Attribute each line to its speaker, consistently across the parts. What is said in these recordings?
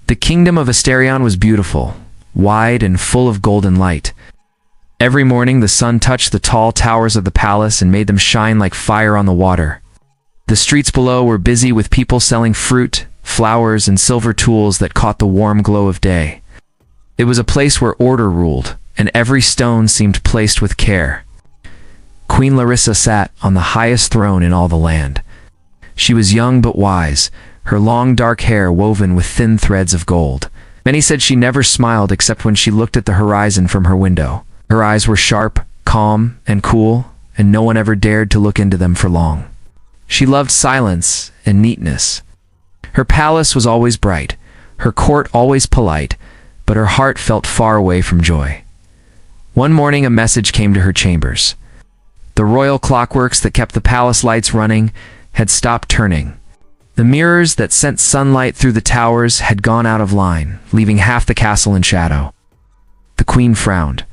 Speaker 1: The kingdom of Asterion was beautiful, wide and full of golden light. Every morning the sun touched the tall towers of the palace and made them shine like fire on the water. The streets below were busy with people selling fruit, flowers, and silver tools that caught the warm glow of day. It was a place where order ruled, and every stone seemed placed with care. Queen Larissa sat on the highest throne in all the land. She was young but wise, her long dark hair woven with thin threads of gold. Many said she never smiled except when she looked at the horizon from her window. Her eyes were sharp, calm, and cool, and no one ever dared to look into them for long. She loved silence and neatness. Her palace was always bright, her court always polite, but her heart felt far away from joy. One morning a message came to her chambers. The royal clockworks that kept the palace lights running had stopped turning. The mirrors that sent sunlight through the towers had gone out of line, leaving half the castle in shadow. The queen frowned.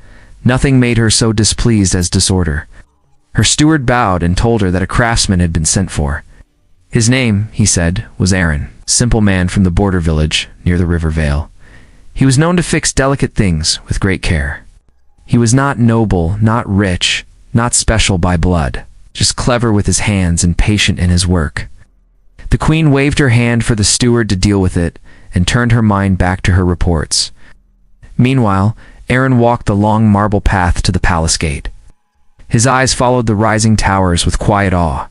Speaker 1: Nothing made her so displeased as disorder. Her steward bowed and told her that a craftsman had been sent for. His name, he said, was Aaron, simple man from the border village near the river Vale. He was known to fix delicate things with great care. He was not noble, not rich, not special by blood, just clever with his hands and patient in his work. The queen waved her hand for the steward to deal with it and turned her mind back to her reports. Meanwhile, Aaron walked the long marble path to the palace gate. His eyes followed the rising towers with quiet awe.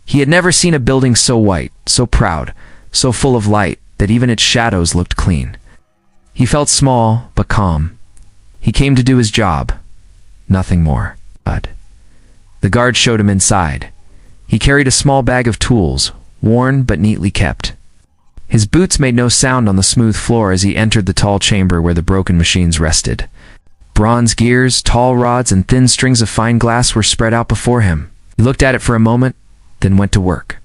Speaker 1: He had never seen a building so white, so proud, so full of light that even its shadows looked clean. He felt small but calm. He came to do his job, nothing more. The guard showed him inside. He carried a small bag of tools, worn but neatly kept. His boots made no sound on the smooth floor as he entered the tall chamber where the broken machines rested. Bronze gears, tall rods, and thin strings of fine glass were spread out before him. He looked at it for a moment, then went to work.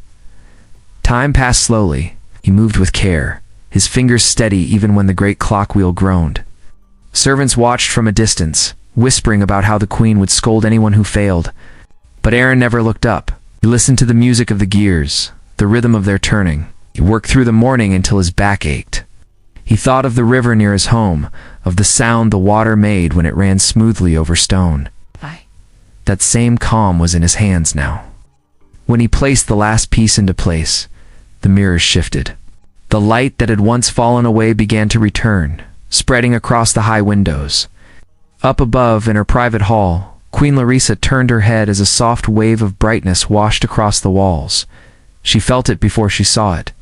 Speaker 1: Time passed slowly. He moved with care, his fingers steady even when the great clock wheel groaned. Servants watched from a distance, whispering about how the queen would scold anyone who failed. But Aaron never looked up. He listened to the music of the gears, the rhythm of their turning. He worked through the morning until his back ached. He thought of the river near his home, of the sound the water made when it ran smoothly over stone. That same calm was in his hands now. When he placed the last piece into place, the mirrors shifted. The light that had once fallen away began to return, spreading across the high windows. Up above, in her private hall, Queen Larissa turned her head as a soft wave of brightness washed across the walls. She felt it before she saw it.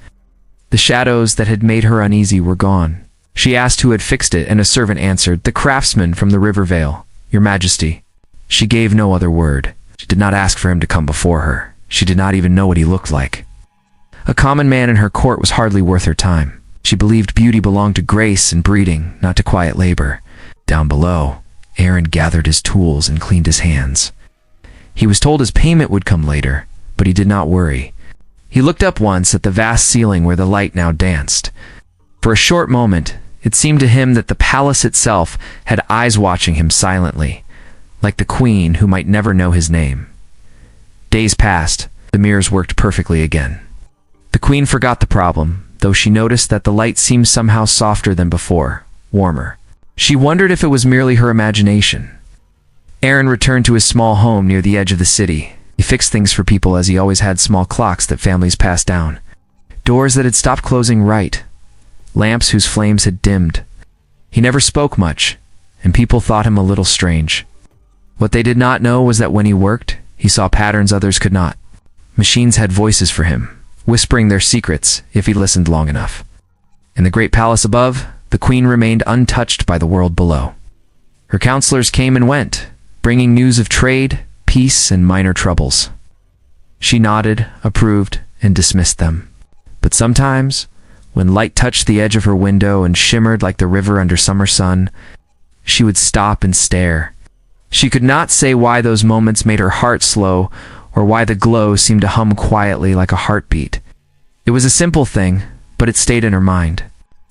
Speaker 1: The shadows that had made her uneasy were gone. She asked who had fixed it, and a servant answered, "The craftsman from the river Vale, Your Majesty." She gave no other word. She did not ask for him to come before her. She did not even know what he looked like. A common man in her court was hardly worth her time. She believed beauty belonged to grace and breeding, not to quiet labor. Down below, Aaron gathered his tools and cleaned his hands. He was told his payment would come later, but he did not worry. He looked up once at the vast ceiling where the light now danced. For a short moment, it seemed to him that the palace itself had eyes watching him silently, like the queen who might never know his name. Days passed. The mirrors worked perfectly again. The queen forgot the problem, though she noticed that the light seemed somehow softer than before, warmer. She wondered if it was merely her imagination. Aaron returned to his small home near the edge of the city. He fixed things for people as he always had small clocks that families passed down. Doors that had stopped closing right. Lamps whose flames had dimmed. He never spoke much, and people thought him a little strange. What they did not know was that when he worked, he saw patterns others could not. Machines had voices for him, whispering their secrets if he listened long enough. In the great palace above, the queen remained untouched by the world below. Her counselors came and went, bringing news of trade, peace, and minor troubles. She nodded, approved, and dismissed them. But sometimes, when light touched the edge of her window and shimmered like the river under summer sun, she would stop and stare. She could not say why those moments made her heart slow, or why the glow seemed to hum quietly like a heartbeat. It was a simple thing, but it stayed in her mind.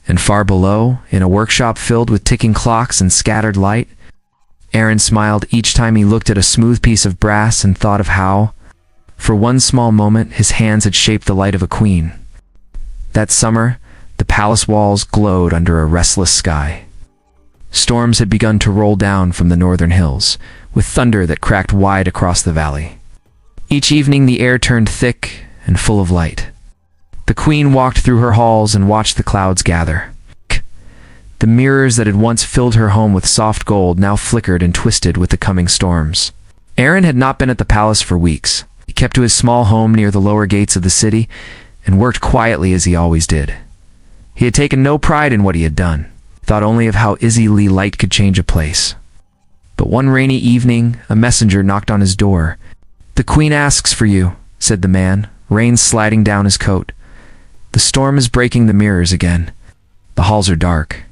Speaker 1: And far below, in a workshop filled with ticking clocks and scattered light, Aaron smiled each time he looked at a smooth piece of brass and thought of how, for one small moment, his hands had shaped the light of a queen. That summer, The palace walls glowed under a restless sky. Storms had begun to roll down from the northern hills, with thunder that cracked wide across the valley. Each evening the air turned thick and full of light. The queen walked through her halls and watched the clouds gather. The mirrors that had once filled her home with soft gold now flickered and twisted with the coming storms. Aaron had not been at the palace for weeks. He kept to his small home near the lower gates of the city and worked quietly as he always did. He had taken no pride in what he had done, thought only of how easily light could change a place. But one rainy evening, a messenger knocked on his door. "The queen asks for you," said the man, rain sliding down his coat. "The storm is breaking the mirrors again. The halls are dark."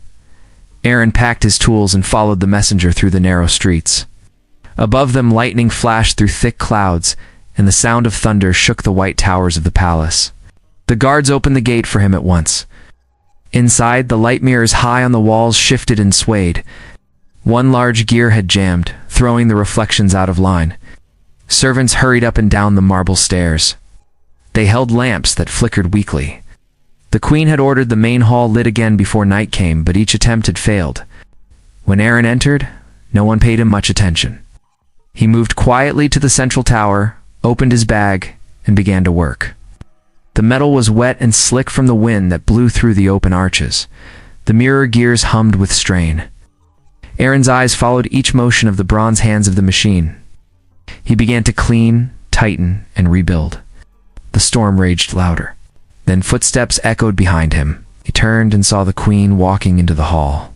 Speaker 1: Aaron packed his tools and followed the messenger through the narrow streets. Above them, lightning flashed through thick clouds, and the sound of thunder shook the white towers of the palace. The guards opened the gate for him at once. Inside, the light mirrors high on the walls shifted and swayed. One large gear had jammed, throwing the reflections out of line. Servants hurried up and down the marble stairs. They held lamps that flickered weakly. The queen had ordered the main hall lit again before night came, but each attempt had failed. When Aaron entered, no one paid him much attention. He moved quietly to the central tower, opened his bag, and began to work. The metal was wet and slick from the wind that blew through the open arches. The mirror gears hummed with strain. Aaron's eyes followed each motion of the bronze hands of the machine. He began to clean, tighten, and rebuild. The storm raged louder. Then footsteps echoed behind him. He turned and saw the queen walking into the hall.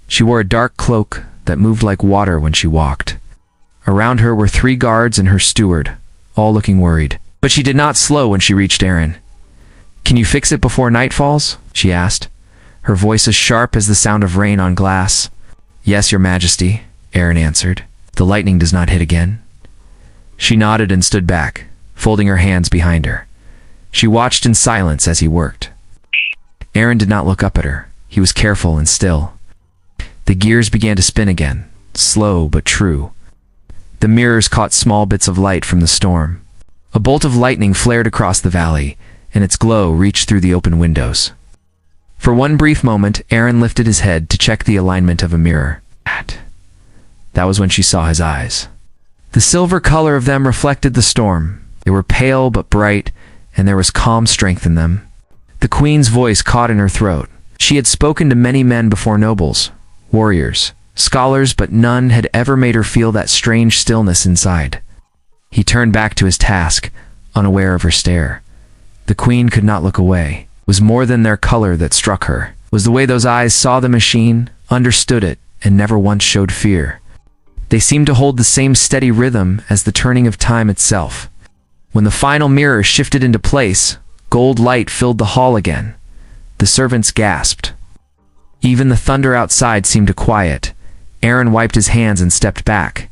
Speaker 1: She wore a dark cloak that moved like water when she walked. Around her were 3 guards and her steward, all looking worried. But she did not slow when she reached Aaron. "Can you fix it before night falls?" she asked, her voice as sharp as the sound of rain on glass. "Yes, Your Majesty," Aaron answered. "The lightning does not hit again." She nodded and stood back, folding her hands behind her. She watched in silence as he worked. Aaron did not look up at her. He was careful and still. The gears began to spin again, slow but true. The mirrors caught small bits of light from the storm. A bolt of lightning flared across the valley, and its glow reached through the open windows. For one brief moment, Aaron lifted his head to check the alignment of a mirror. That was when she saw his eyes. The silver color of them reflected the storm. They were pale but bright, and there was calm strength in them. The queen's voice caught in her throat. She had spoken to many men before, nobles, warriors, scholars, but none had ever made her feel that strange stillness inside. He turned back to his task, unaware of her stare. The queen could not look away. It was more than their color that struck her. It was the way those eyes saw the machine, understood it, and never once showed fear. They seemed to hold the same steady rhythm as the turning of time itself. When the final mirror shifted into place, gold light filled the hall again. The servants gasped. Even the thunder outside seemed to quiet. Aaron wiped his hands and stepped back.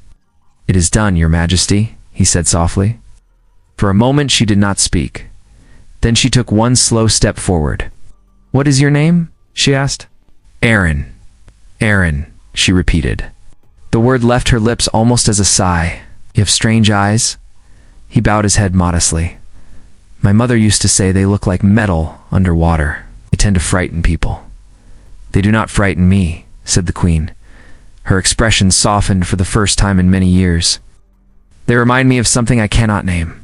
Speaker 1: "It is done, Your Majesty," he said softly. For a moment she did not speak. Then she took one slow step forward. "What is your name?" she asked. "Aaron. Aaron," she repeated. The word left her lips almost as a sigh. "You have strange eyes." He bowed his head modestly. "My mother used to say they look like metal underwater. They tend to frighten people." "They do not frighten me," said the queen. Her expression softened for the first time in many years. "They remind me of something I cannot name."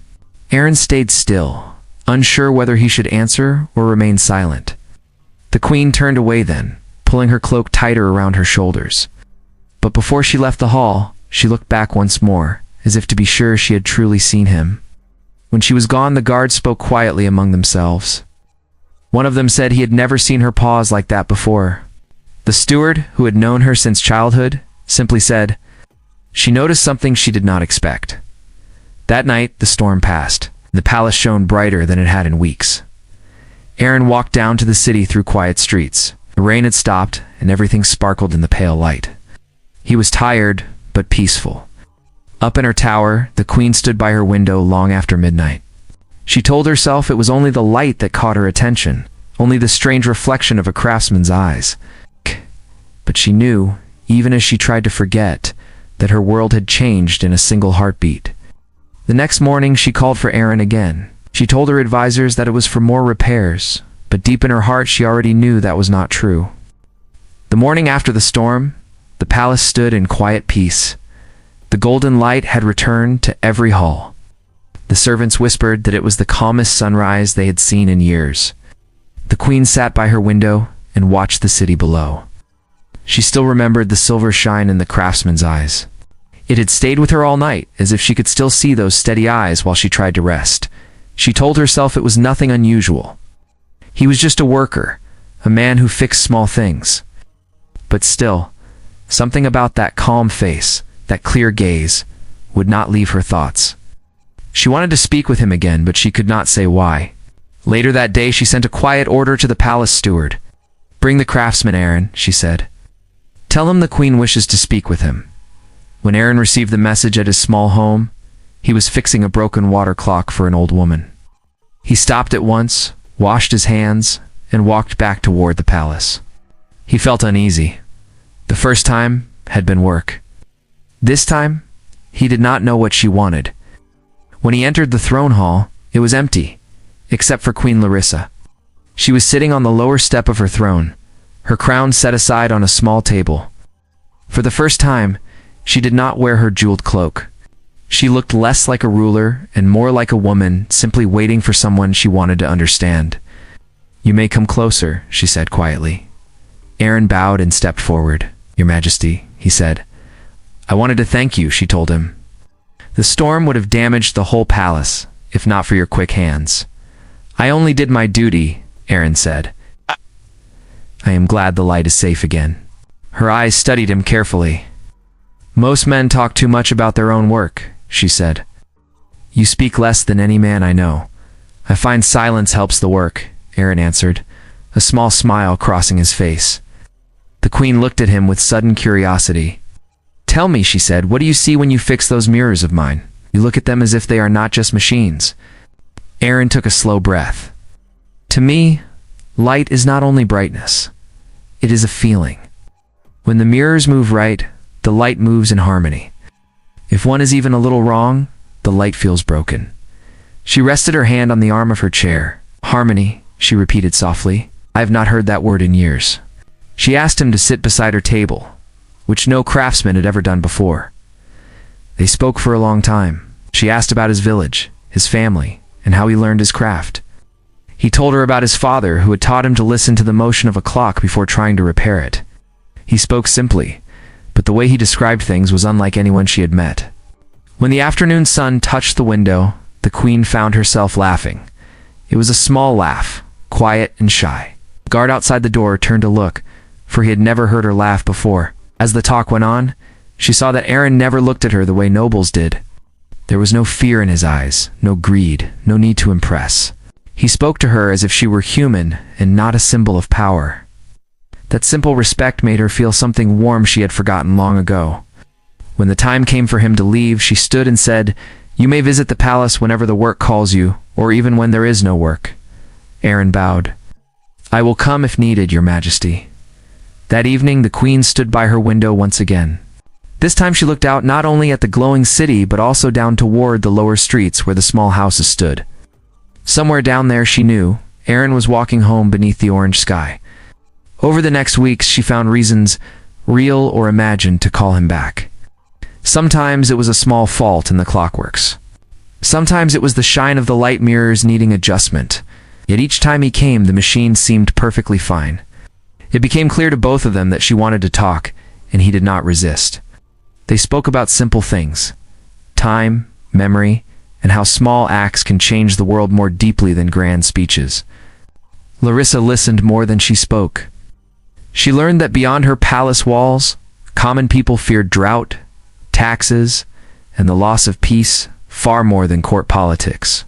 Speaker 1: Aaron stayed still, unsure whether he should answer or remain silent. The queen turned away then, pulling her cloak tighter around her shoulders. But before she left the hall, she looked back once more, as if to be sure she had truly seen him. When she was gone, the guards spoke quietly among themselves. One of them said he had never seen her pause like that before. The steward, who had known her since childhood, simply said, "She noticed something she did not expect." That night, the storm passed. The palace shone brighter than it had in weeks. Aaron walked down to the city through quiet streets. The rain had stopped, and everything sparkled in the pale light. He was tired, but peaceful. Up in her tower, the queen stood by her window long after midnight. She told herself it was only the light that caught her attention, only the strange reflection of a craftsman's eyes. But she knew, even as she tried to forget, that her world had changed in a single heartbeat. The next morning she called for Aaron again. She told her advisors that it was for more repairs, but deep in her heart she already knew that was not true. The morning after the storm, the palace stood in quiet peace. The golden light had returned to every hall. The servants whispered that it was the calmest sunrise they had seen in years. The queen sat by her window and watched the city below. She still remembered the silver shine in the craftsman's eyes. It had stayed with her all night, as if she could still see those steady eyes while she tried to rest. She told herself it was nothing unusual. He was just a worker, a man who fixed small things. But still, something about that calm face, that clear gaze, would not leave her thoughts. She wanted to speak with him again, but she could not say why. Later that day she sent a quiet order to the palace steward. "Bring the craftsman, Aaron," she said. "Tell him the queen wishes to speak with him." When Aaron received the message at his small home, he was fixing a broken water clock for an old woman. He stopped at once, washed his hands, and walked back toward the palace. He felt uneasy. The first time had been work. This time, he did not know what she wanted. When he entered the throne hall, it was empty, except for Queen Larissa. She was sitting on the lower step of her throne, her crown set aside on a small table. For the first time, she did not wear her jeweled cloak. She looked less like a ruler and more like a woman simply waiting for someone she wanted to understand. "You may come closer," she said quietly. Aaron bowed and stepped forward. "Your Majesty," he said. "I wanted to thank you," she told him. "The storm would have damaged the whole palace, if not for your quick hands." "I only did my duty," Aaron said. "I am glad the light is safe again." Her eyes studied him carefully. "Most men talk too much about their own work," she said. "You speak less than any man I know." "I find silence helps the work," Aaron answered, a small smile crossing his face. The queen looked at him with sudden curiosity. "Tell me," she said, "what do you see when you fix those mirrors of mine? You look at them as if they are not just machines." Aaron took a slow breath. "To me, light is not only brightness. It is a feeling. When the mirrors move right, the light moves in harmony. If one is even a little wrong, the light feels broken." She rested her hand on the arm of her chair. "Harmony," she repeated softly. "I have not heard that word in years." She asked him to sit beside her table, which no craftsman had ever done before. They spoke for a long time. She asked about his village, his family, and how he learned his craft. He told her about his father, who had taught him to listen to the motion of a clock before trying to repair it. He spoke simply, but the way he described things was unlike anyone she had met. When the afternoon sun touched the window, the queen found herself laughing. It was a small laugh, quiet and shy. The guard outside the door turned to look, for he had never heard her laugh before. As the talk went on, she saw that Aaron never looked at her the way nobles did. There was no fear in his eyes, no greed, no need to impress. He spoke to her as if she were human and not a symbol of power. That simple respect made her feel something warm she had forgotten long ago. When the time came for him to leave, she stood and said, "You may visit the palace whenever the work calls you, or even when there is no work." Aaron bowed. "I will come if needed, Your Majesty." That evening, the queen stood by her window once again. This time she looked out not only at the glowing city, but also down toward the lower streets where the small houses stood. Somewhere down there, she knew, Aaron was walking home beneath the orange sky. Over the next weeks, she found reasons, real or imagined, to call him back. Sometimes it was a small fault in the clockworks. Sometimes it was the shine of the light mirrors needing adjustment. Yet each time he came, the machine seemed perfectly fine. It became clear to both of them that she wanted to talk, and he did not resist. They spoke about simple things: time, memory, and how small acts can change the world more deeply than grand speeches. Larissa listened more than she spoke. She learned that beyond her palace walls, common people feared drought, taxes, and the loss of peace far more than court politics.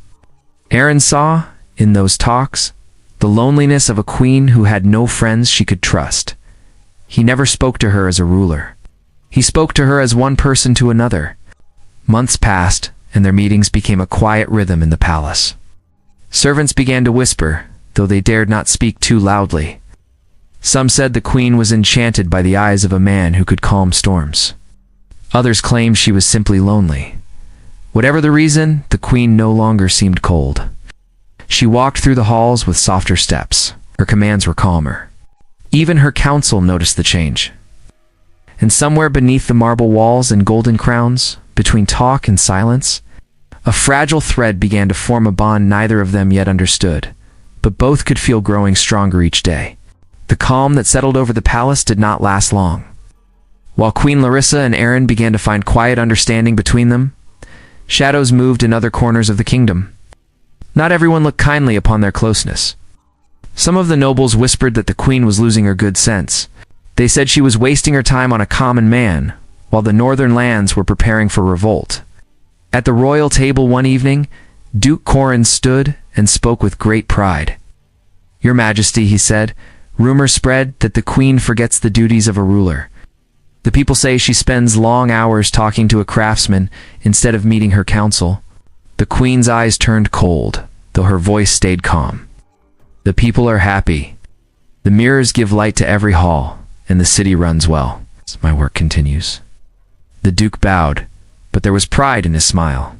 Speaker 1: Aaron saw, in those talks, the loneliness of a queen who had no friends she could trust. He never spoke to her as a ruler. He spoke to her as one person to another. Months passed, and their meetings became a quiet rhythm in the palace. Servants began to whisper, though they dared not speak too loudly. Some said the queen was enchanted by the eyes of a man who could calm storms. Others claimed she was simply lonely. Whatever the reason, the queen no longer seemed cold. She walked through the halls with softer steps. Her commands were calmer. Even her council noticed the change. And somewhere beneath the marble walls and golden crowns, between talk and silence, a fragile thread began to form, a bond neither of them yet understood, but both could feel growing stronger each day. The calm that settled over the palace did not last long. While Queen Larissa and Aaron began to find quiet understanding between them, shadows moved in other corners of the kingdom. Not everyone looked kindly upon their closeness. Some of the nobles whispered that the queen was losing her good sense. They said she was wasting her time on a common man, while the northern lands were preparing for revolt. At the royal table one evening, Duke Corin stood and spoke with great pride. "Your Majesty," he said, "rumor spread that the queen forgets the duties of a ruler. The people say she spends long hours talking to a craftsman instead of meeting her council." The queen's eyes turned cold, though her voice stayed calm. "The people are happy. The mirrors give light to every hall, and the city runs well. My work continues." The Duke bowed, but there was pride in his smile.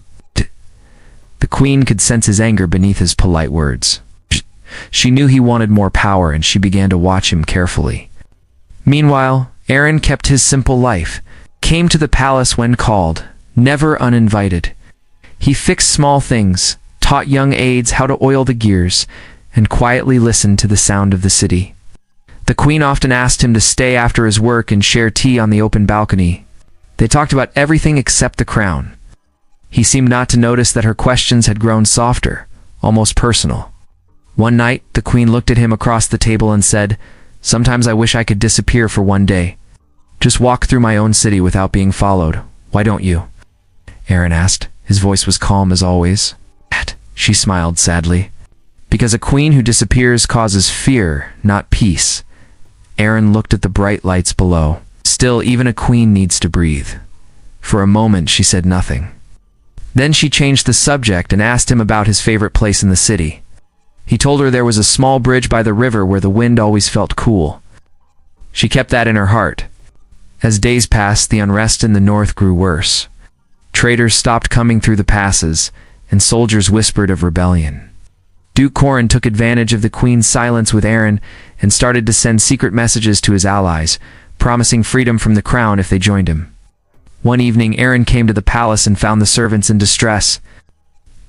Speaker 1: The queen could sense his anger beneath his polite words. She knew he wanted more power, and she began to watch him carefully. Meanwhile, Aaron kept his simple life, came to the palace when called, never uninvited. He fixed small things, taught young aides how to oil the gears, and quietly listened to the sound of the city. The queen often asked him to stay after his work and share tea on the open balcony. They talked about everything except the crown. He seemed not to notice that her questions had grown softer, almost personal. One night, the queen looked at him across the table and said, "Sometimes I wish I could disappear for one day. Just walk through my own city without being followed. Why don't you?" Aaron asked. His voice was calm as always. She smiled sadly. "Because a queen who disappears causes fear, not peace." Aaron looked at the bright lights below. Still, even a queen needs to breathe. For a moment, she said nothing. Then she changed the subject and asked him about his favorite place in the city. He told her there was a small bridge by the river where the wind always felt cool. She kept that in her heart. As days passed, the unrest in the north grew worse. Traders stopped coming through the passes, and soldiers whispered of rebellion. Duke Corin took advantage of the queen's silence with Aaron and started to send secret messages to his allies, promising freedom from the crown if they joined him. One evening, Aaron came to the palace and found the servants in distress.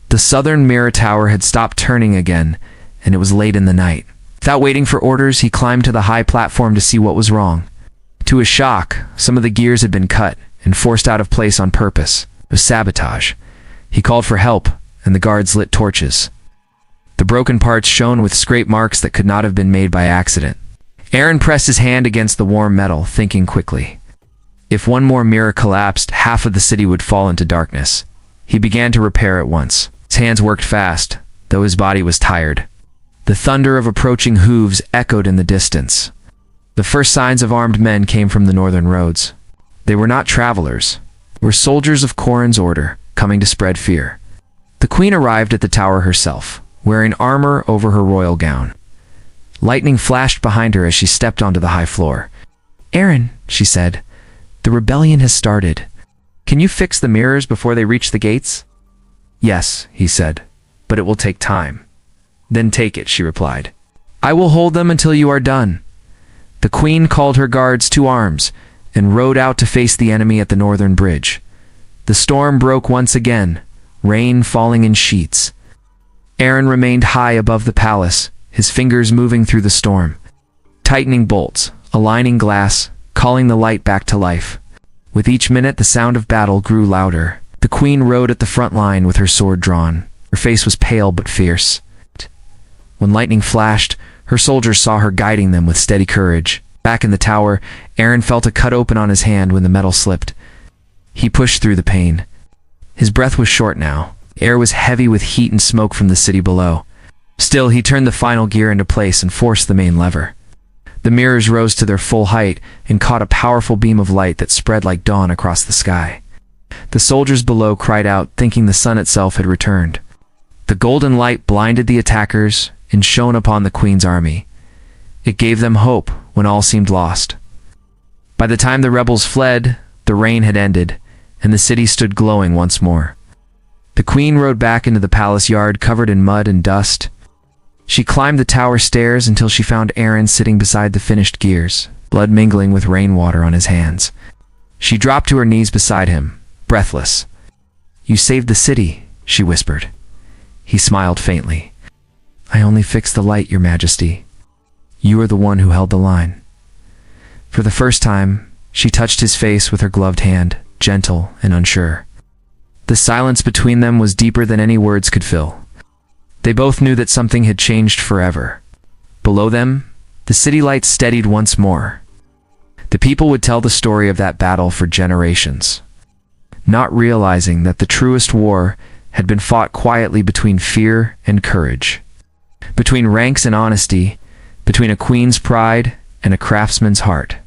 Speaker 1: The southern mirror tower had stopped turning again, and it was late in the night. Without waiting for orders, he climbed to the high platform to see what was wrong. To his shock, some of the gears had been cut and forced out of place on purpose. It was sabotage. He called for help, and the guards lit torches. The broken parts shone with scrape marks that could not have been made by accident. Aaron pressed his hand against the warm metal, thinking quickly. If one more mirror collapsed, half of the city would fall into darkness. He began to repair at once. His hands worked fast, though his body was tired. The thunder of approaching hooves echoed in the distance. The first signs of armed men came from the northern roads. They were not travelers. They were soldiers of Corin's order, coming to spread fear. The queen arrived at the tower herself, wearing armor over her royal gown. Lightning flashed behind her as she stepped onto the high floor. "Aaron," she said, "the rebellion has started. Can you fix the mirrors before they reach the gates?" "Yes," he said, "but it will take time." "Then take it," she replied. "I will hold them until you are done." The queen called her guards to arms and rode out to face the enemy at the northern bridge. The storm broke once again, rain falling in sheets. Aaron remained high above the palace, his fingers moving through the storm, tightening bolts, aligning glass, calling the light back to life. With each minute, the sound of battle grew louder. The queen rode at the front line with her sword drawn. Her face was pale but fierce. When lightning flashed, her soldiers saw her guiding them with steady courage. Back in the tower, Aaron felt a cut open on his hand when the metal slipped. He pushed through the pain. His breath was short now. The air was heavy with heat and smoke from the city below. Still, he turned the final gear into place and forced the main lever. The mirrors rose to their full height and caught a powerful beam of light that spread like dawn across the sky. The soldiers below cried out, thinking the sun itself had returned. The golden light blinded the attackers and shone upon the queen's army. It gave them hope when all seemed lost. By the time the rebels fled, the rain had ended, and the city stood glowing once more. The queen rode back into the palace yard covered in mud and dust. She climbed the tower stairs until she found Aaron sitting beside the finished gears, blood mingling with rainwater on his hands. She dropped to her knees beside him, breathless. "You saved the city," she whispered. He smiled faintly. "I only fixed the light, Your Majesty. You are the one who held the line." For the first time, she touched his face with her gloved hand, gentle and unsure. The silence between them was deeper than any words could fill. They both knew that something had changed forever. Below them, the city lights steadied once more. The people would tell the story of that battle for generations, not realizing that the truest war had been fought quietly between fear and courage, between ranks and honesty, between a queen's pride and a craftsman's heart.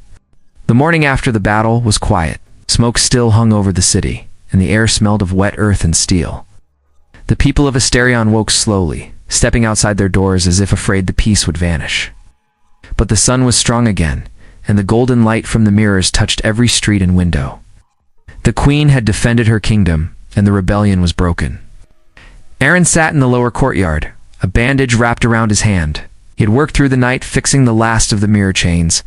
Speaker 1: The morning after the battle was quiet. Smoke still hung over the city, and the air smelled of wet earth and steel. The people of Asterion woke slowly, stepping outside their doors as if afraid the peace would vanish. But the sun was strong again, and the golden light from the mirrors touched every street and window. The queen had defended her kingdom, and the rebellion was broken. Aaron sat in the lower courtyard, a bandage wrapped around his hand. He had worked through the night fixing the last of the mirror chains.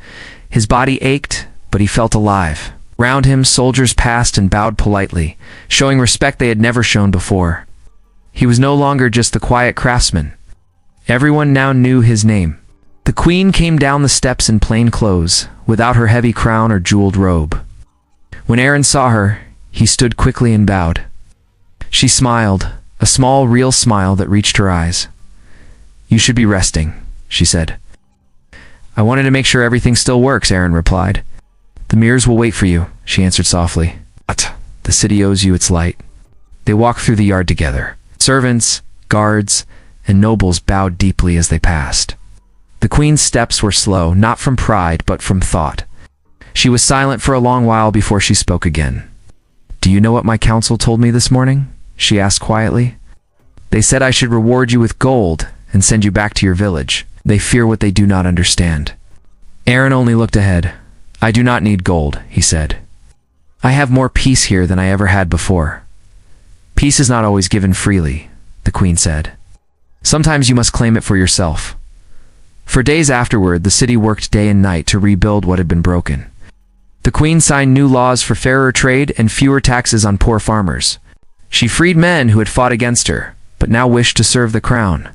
Speaker 1: His body ached, but he felt alive. Round him, soldiers passed and bowed politely, showing respect they had never shown before. He was no longer just the quiet craftsman. Everyone now knew his name. The queen came down the steps in plain clothes, without her heavy crown or jeweled robe. When Aaron saw her, he stood quickly and bowed. She smiled, a small, real smile that reached her eyes. "You should be resting," she said. "I wanted to make sure everything still works," Aaron replied. "The mirrors will wait for you," she answered softly. "The city owes you its light." They walked through the yard together. Servants, guards, and nobles bowed deeply as they passed. The queen's steps were slow, not from pride, but from thought. She was silent for a long while before she spoke again. "Do you know what my council told me this morning?" she asked quietly. "They said I should reward you with gold and send you back to your village. They fear what they do not understand." Aaron only looked ahead. "I do not need gold," he said. "I have more peace here than I ever had before." "Peace is not always given freely," the queen said. "Sometimes you must claim it for yourself." For days afterward, the city worked day and night to rebuild what had been broken. The queen signed new laws for fairer trade and fewer taxes on poor farmers. She freed men who had fought against her, but now wished to serve the crown.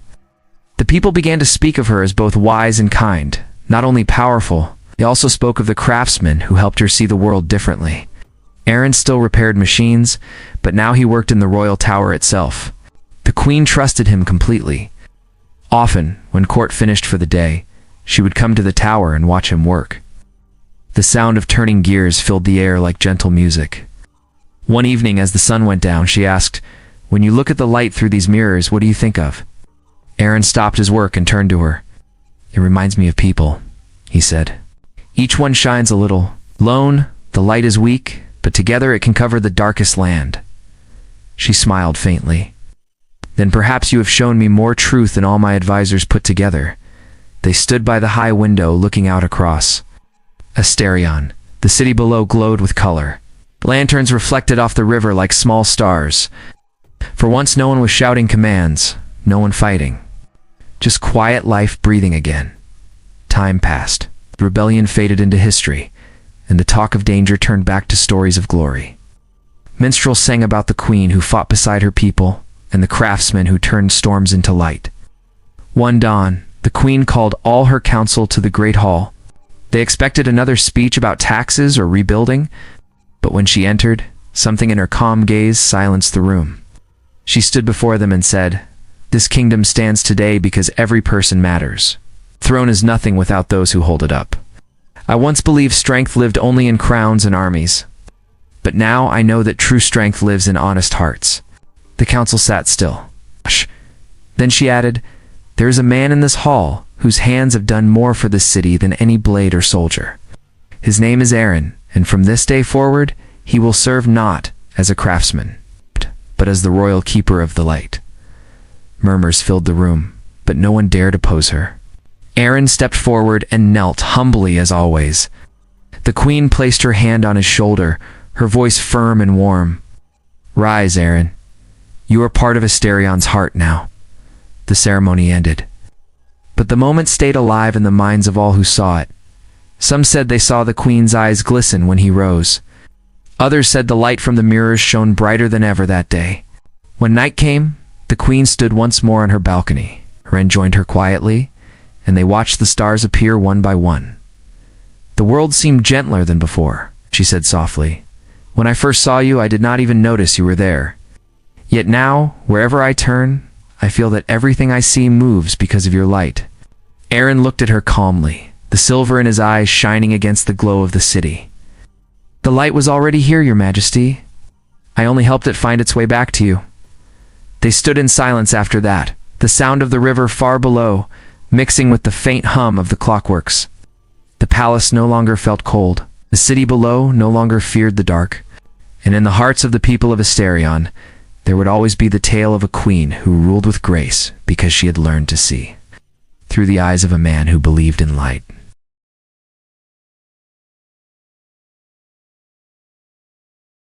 Speaker 1: The people began to speak of her as both wise and kind, not only powerful. They also spoke of the craftsmen who helped her see the world differently. Aaron still repaired machines, but now he worked in the royal tower itself. The queen trusted him completely. Often, when court finished for the day, she would come to the tower and watch him work. The sound of turning gears filled the air like gentle music. One evening, as the sun went down, she asked, "When you look at the light through these mirrors, what do you think of?" Aaron stopped his work and turned to her. "It reminds me of people," he said. "Each one shines a little. Lone, the light is weak, but together it can cover the darkest land." She smiled faintly. "Then perhaps you have shown me more truth than all my advisors put together." They stood by the high window looking out across Asterion. The city below glowed with color. Lanterns reflected off the river like small stars. For once no one was shouting commands, no one fighting. Just quiet life breathing again. Time passed. The rebellion faded into history, and the talk of danger turned back to stories of glory. Minstrels sang about the queen who fought beside her people, and the craftsmen who turned storms into light. One dawn, the queen called all her council to the great hall. They expected another speech about taxes or rebuilding, but when she entered, something in her calm gaze silenced the room. She stood before them and said, "This kingdom stands today because every person matters. Throne is nothing without those who hold it up. I once believed strength lived only in crowns and armies, but now I know that true strength lives in honest hearts." The council sat still. "Hush." Then she added, "There is a man in this hall whose hands have done more for this city than any blade or soldier. His name is Aaron, and from this day forward, he will serve not as a craftsman, but as the royal keeper of the light." Murmurs filled the room, but no one dared oppose her. Aaron stepped forward and knelt humbly as always. The queen placed her hand on his shoulder, her voice firm and warm. "Rise, Aaron. You are part of Asterion's heart now." The ceremony ended. But the moment stayed alive in the minds of all who saw it. Some said they saw the queen's eyes glisten when he rose. Others said the light from the mirrors shone brighter than ever that day. When night came, the queen stood once more on her balcony. Ren joined her quietly, and they watched the stars appear one by one. "The world seemed gentler than before," she said softly. "When I first saw you, I did not even notice you were there. Yet now, wherever I turn, I feel that everything I see moves because of your light." Aaron looked at her calmly, the silver in his eyes shining against the glow of the city. "The light was already here, Your Majesty. I only helped it find its way back to you." They stood in silence after that, the sound of the river far below, mixing with the faint hum of the clockworks. The palace no longer felt cold. The city below no longer feared the dark. And in the hearts of the people of Asterion, there would always be the tale of a queen who ruled with grace because she had learned to see through the eyes of a man who believed in light.